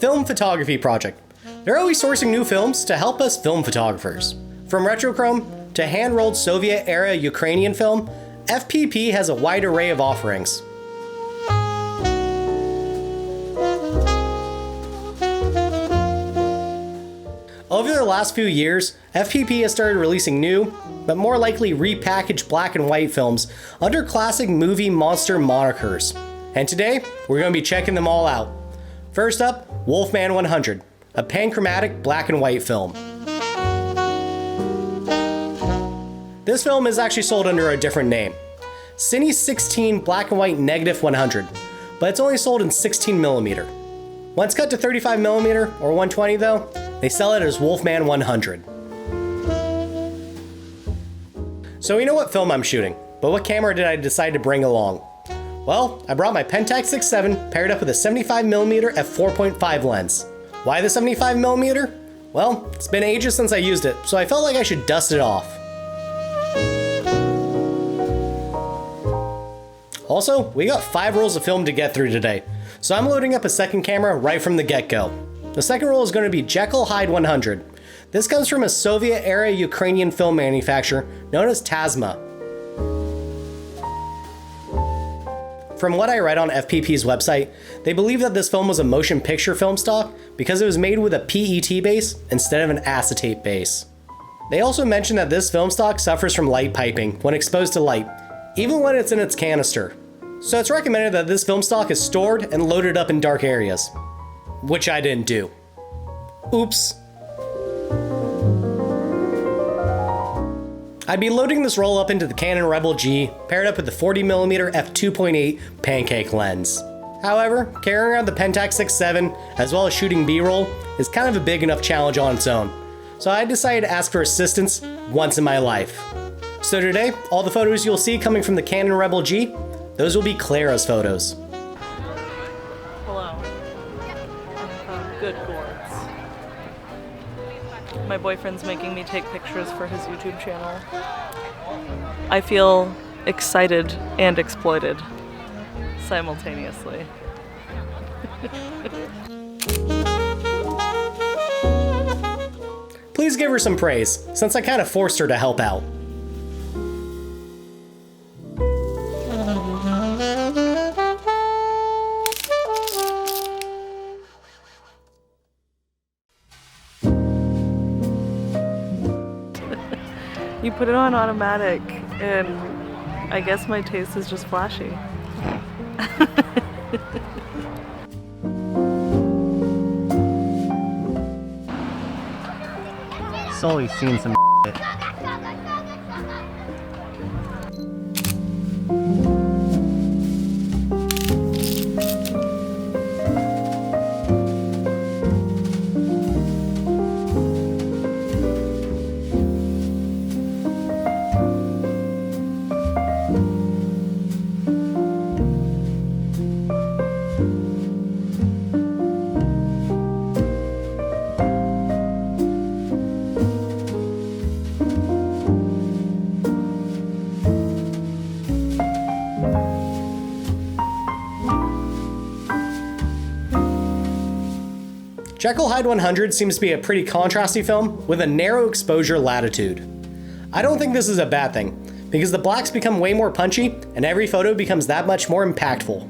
film photography project. They're always sourcing new films to help us film photographers. From retrochrome to hand-rolled Soviet-era Ukrainian film, FPP has a wide array of offerings. Over the last few years, FPP has started releasing new, but more likely repackaged black and white films under classic movie monster monikers. And today, we're going to be checking them all out. First up, Wolfman 100, a panchromatic black and white film. This film is actually sold under a different name, Cine 16 black and white negative 100, but it's only sold in 16mm. When it's cut to 35mm or 120 though, they sell it as Wolfman 100. So you know what film I'm shooting, but what camera did I decide to bring along? Well, I brought my Pentax 6.7 paired up with a 75mm f4.5 lens. Why the 75mm? Well, it's been ages since I used it, so I felt like I should dust it off. Also, we got 5 rolls of film to get through today, so I'm loading up a second camera right from the get-go. The second roll is going to be Jekyll Hyde 100. This comes from a Soviet-era Ukrainian film manufacturer known as Tasma. From what I read on FPP's website, they believe that this film was a motion picture film stock because it was made with a PET base instead of an acetate base. They also mentioned that this film stock suffers from light piping when exposed to light, even when it's in its canister. So it's recommended that this film stock is stored and loaded up in dark areas. Which I didn't do. Oops. I'd be loading this roll up into the Canon Rebel G, paired up with the 40mm f2.8 pancake lens. However, carrying around the Pentax 6.7 as well as shooting B-roll is kind of a big enough challenge on its own, so I decided to ask for assistance once in my life. So today, all the photos you'll see coming from the Canon Rebel G, those will be Clara's photos. Hello. Good gourds. My boyfriend's making me take pictures for his YouTube channel. I feel excited and exploited simultaneously. Please give her some praise, since I kind of forced her to help out. You put it on automatic, and I guess my taste is just flashy. Sully's seen some shit. Jekyll Hyde 100 seems to be a pretty contrasty film with a narrow exposure latitude. I don't think this is a bad thing, because the blacks become way more punchy and every photo becomes that much more impactful.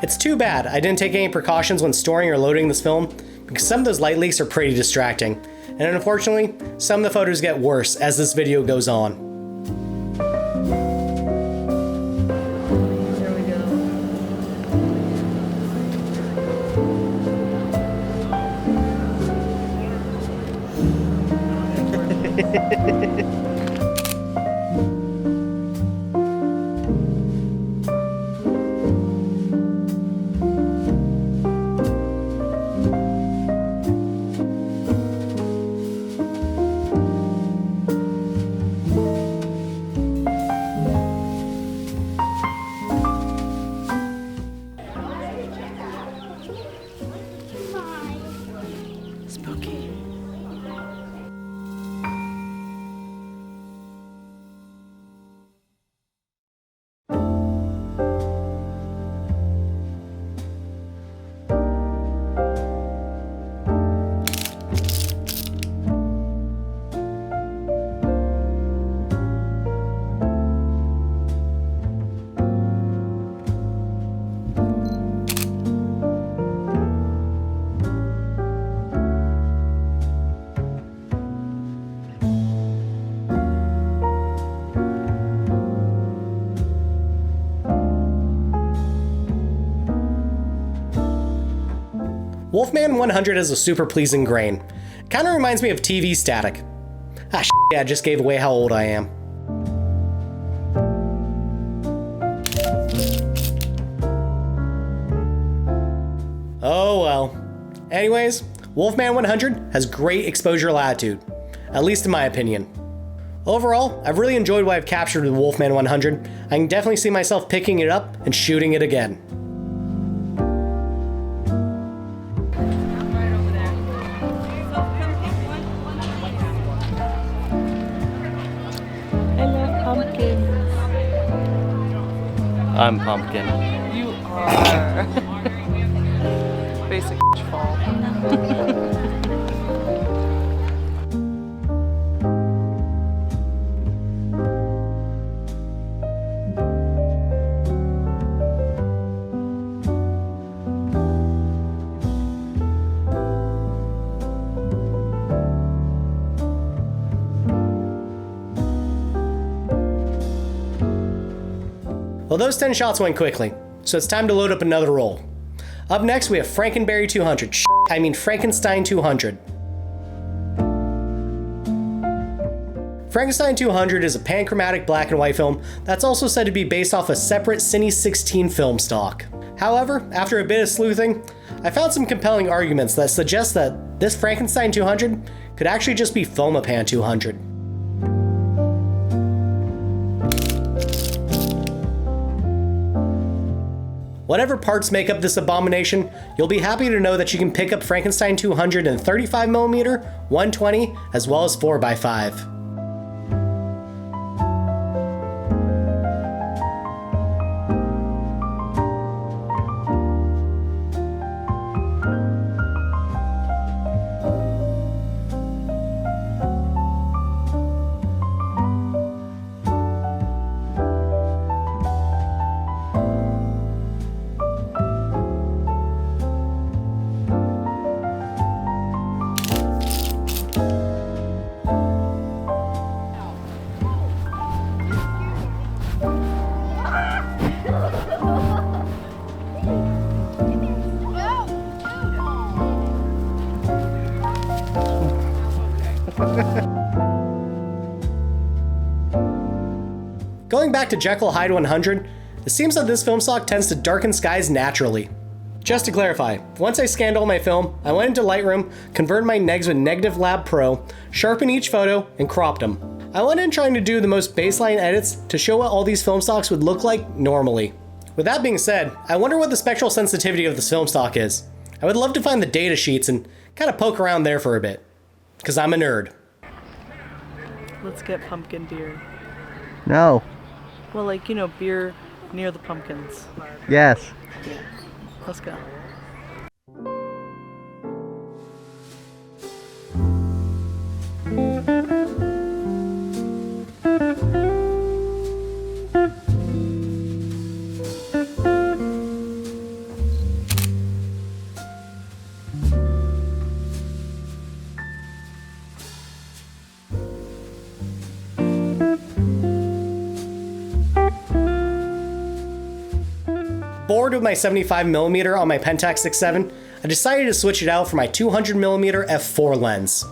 It's too bad I didn't take any precautions when storing or loading this film, because some of those light leaks are pretty distracting, and unfortunately, some of the photos get worse as this video goes on. Wolfman 100 has a super pleasing grain. Kinda reminds me of TV static. Ah, I just gave away how old I am. Oh well. Anyways, Wolfman 100 has great exposure latitude, at least in my opinion. Overall, I've really enjoyed what I've captured with Wolfman 100. I can definitely see myself picking it up and shooting it again. I'm Pumpkin. You are. Basic fall. Well, those 10 shots went quickly, so it's time to load up another roll. Up next, we have Frankenberry 200. I mean Frankenstein 200. Frankenstein 200 is a panchromatic black and white film that's also said to be based off a separate Cine 16 film stock. However, after a bit of sleuthing, I found some compelling arguments that suggest that this Frankenstein 200 could actually just be Fomapan 200. Whatever parts make up this abomination, you'll be happy to know that you can pick up Frankenstein 200 in 35mm, 120, as well as 4x5. Going back to Jekyll Hyde 100, it seems that this film stock tends to darken skies naturally. Just to clarify, once I scanned all my film, I went into Lightroom, converted my negs with Negative Lab Pro, sharpened each photo, and cropped them. I went in trying to do the most baseline edits to show what all these film stocks would look like normally. With that being said, I wonder what the spectral sensitivity of this film stock is. I would love to find the data sheets and kind of poke around there for a bit, because I'm a nerd. Let's get pumpkin beer. No. Well, like, you know, beer near the pumpkins. Yes. Yeah. Let's go. Bored with my 75mm on my Pentax 6.7, I decided to switch it out for my 200mm f4 lens.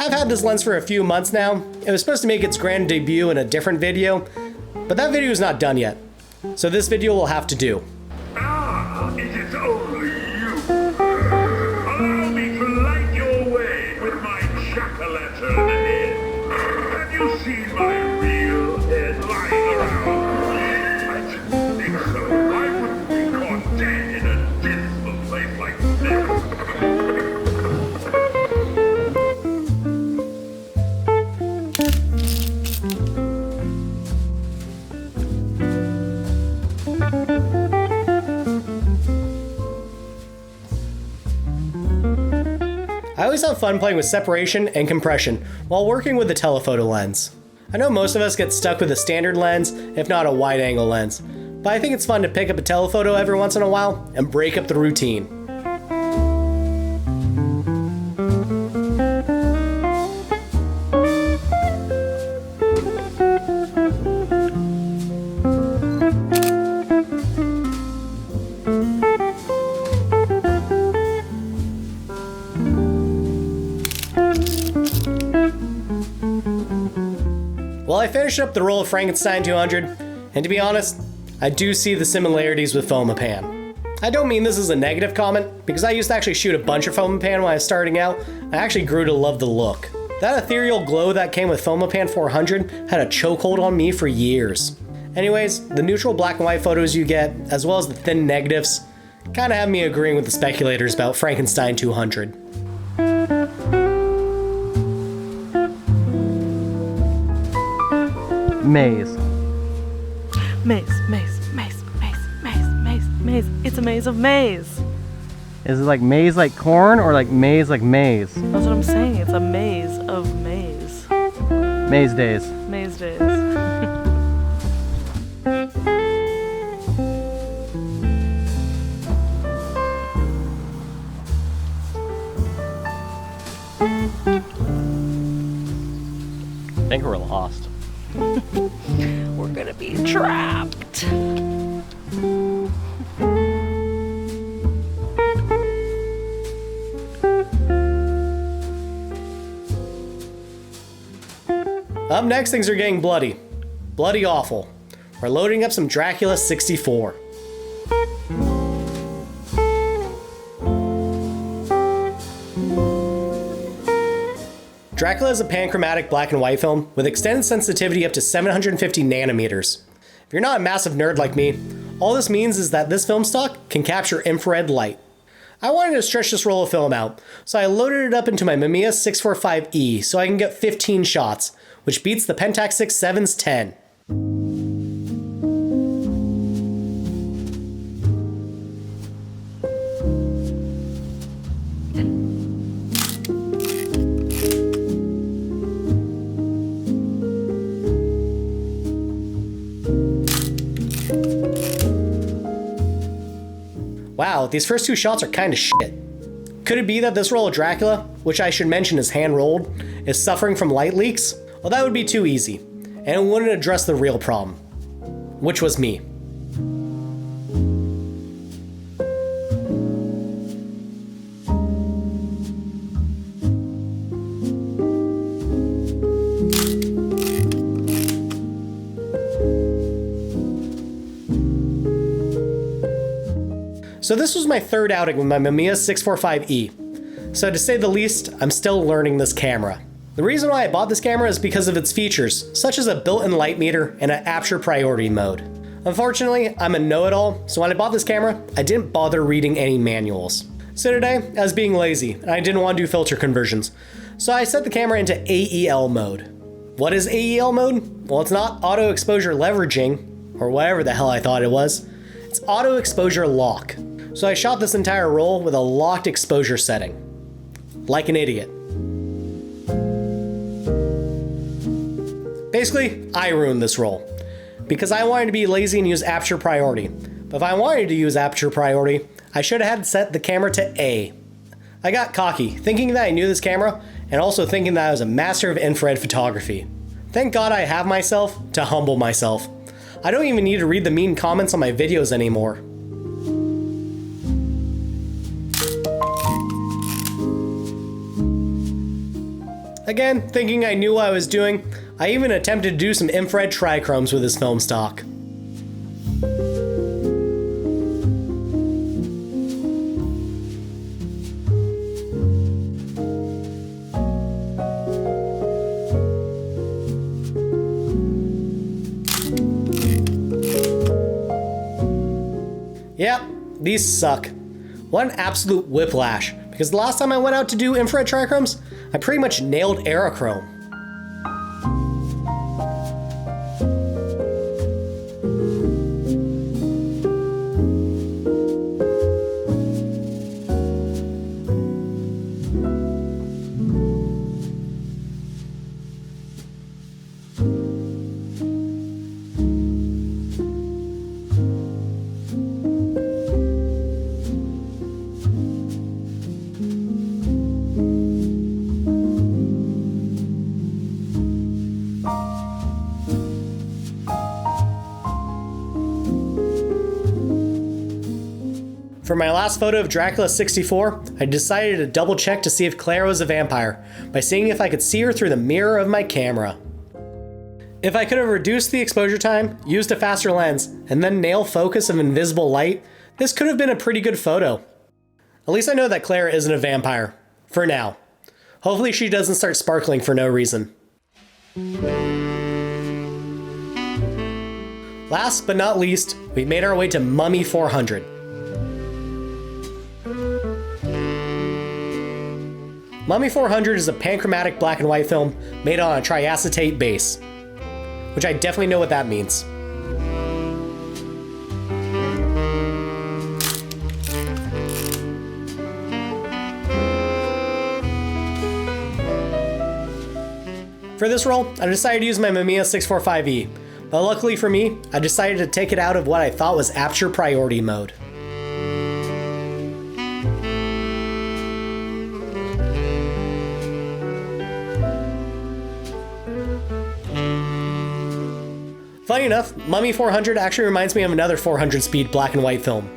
I've had this lens for a few months now. It was supposed to make its grand debut in a different video, but that video is not done yet, so this video will have to do. Ah, it is only you. Allow me to light your way with my jack-o'-lantern head. Have you seen my real head lying around? I didn't think so. I wouldn't be caught dead in a dismal place like this. I always have fun playing with separation and compression while working with the telephoto lens. I know most of us get stuck with a standard lens, if not a wide-angle lens, but I think it's fun to pick up a telephoto every once in a while and break up the routine. Well, I finished up the roll of Frankenstein 200, and to be honest, I do see the similarities with Fomapan. I don't mean this as a negative comment, because I used to actually shoot a bunch of Fomapan when I was starting out. I actually grew to love the look. That ethereal glow that came with Fomapan 400 had a chokehold on me for years. Anyways, the neutral black and white photos you get, as well as the thin negatives, kinda have me agreeing with the speculators about Frankenstein 200. Maze. Maze, maze, maze, maze, maze, maze, maze. It's a maze of maze. Is it like maize like corn or like maize like maize? That's what I'm saying. It's a maze of maze. Maze days. Maze days. I think we're lost. We're gonna be trapped. Up next, things are getting bloody. Bloody awful. We're loading up some Dracula 64. Dracula is a panchromatic black and white film with extended sensitivity up to 750 nanometers. If you're not a massive nerd like me, all this means is that this film stock can capture infrared light. I wanted to stretch this roll of film out, so I loaded it up into my Mamiya 645E so I can get 15 shots, which beats the Pentax 6.7's 10. Wow, these first two shots are kinda shit. Could it be that this roll of Dracula, which I should mention is hand-rolled, is suffering from light leaks? Well, that would be too easy, and it wouldn't address the real problem, which was me. So this was my third outing with my Mamiya 645E. So to say the least, I'm still learning this camera. The reason why I bought this camera is because of its features, such as a built-in light meter and an aperture priority mode. Unfortunately, I'm a know-it-all, so when I bought this camera, I didn't bother reading any manuals. So today, I was being lazy, and I didn't want to do filter conversions, so I set the camera into AEL mode. What is AEL mode? Well, it's not auto exposure leveraging, or whatever the hell I thought it was. It's auto exposure lock. So I shot this entire roll with a locked exposure setting. Like an idiot. Basically, I ruined this roll. Because I wanted to be lazy and use aperture priority. But if I wanted to use aperture priority, I should have had set the camera to A. I got cocky, thinking that I knew this camera, and also thinking that I was a master of infrared photography. Thank God I have myself to humble myself. I don't even need to read the mean comments on my videos anymore. Again, thinking I knew what I was doing, I even attempted to do some infrared trichromes with this film stock. Yep, these suck. What an absolute whiplash, because the last time I went out to do infrared trichromes, I pretty much nailed aerochrome. For my last photo of Dracula 64, I decided to double check to see if Clara was a vampire by seeing if I could see her through the mirror of my camera. If I could have reduced the exposure time, used a faster lens, and then nail focus of invisible light, this could have been a pretty good photo. At least I know that Clara isn't a vampire. For now. Hopefully she doesn't start sparkling for no reason. Last but not least, we made our way to Mummy 400. Mummy 400 is a panchromatic black and white film made on a triacetate base, which I definitely know what that means. For this roll, I decided to use my Mamiya 645E, but luckily for me, I decided to take it out of what I thought was aperture priority mode. Funny enough, Mummy 400 actually reminds me of another 400 speed black and white film,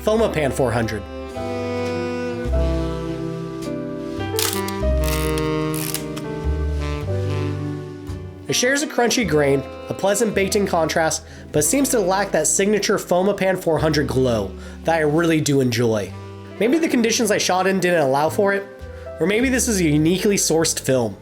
Fomapan 400. It shares a crunchy grain, a pleasant baked-in contrast, but seems to lack that signature Fomapan 400 glow that I really do enjoy. Maybe the conditions I shot in didn't allow for it, or maybe this is a uniquely sourced film.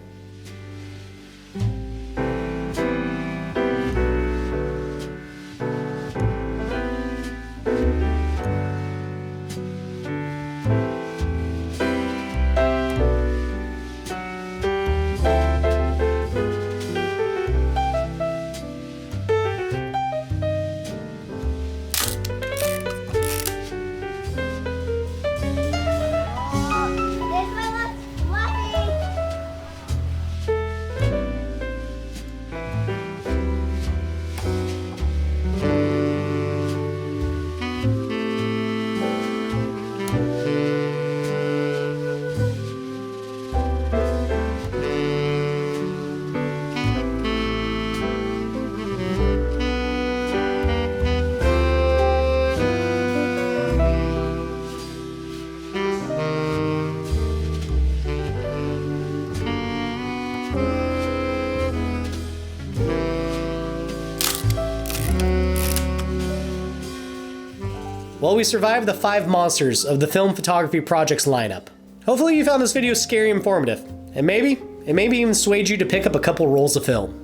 Well, we survived the 5 monsters of the Film Photography Project's lineup. Hopefully you found this video scary and informative, and maybe even swayed you to pick up a couple rolls of film.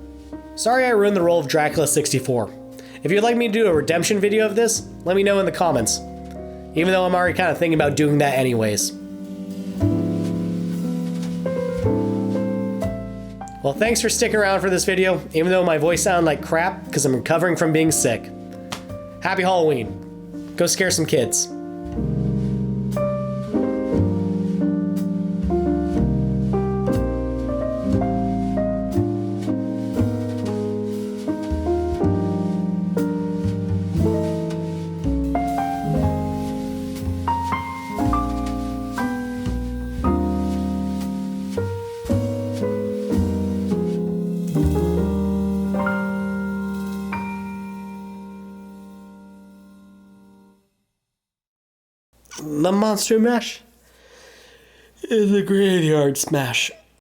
Sorry I ruined the roll of Dracula 64. If you'd like me to do a redemption video of this, let me know in the comments. Even though I'm already kind of thinking about doing that anyways. Well, thanks for sticking around for this video, even though my voice sounded like crap because I'm recovering from being sick. Happy Halloween. Go scare some kids. The Monster Mash is a graveyard smash.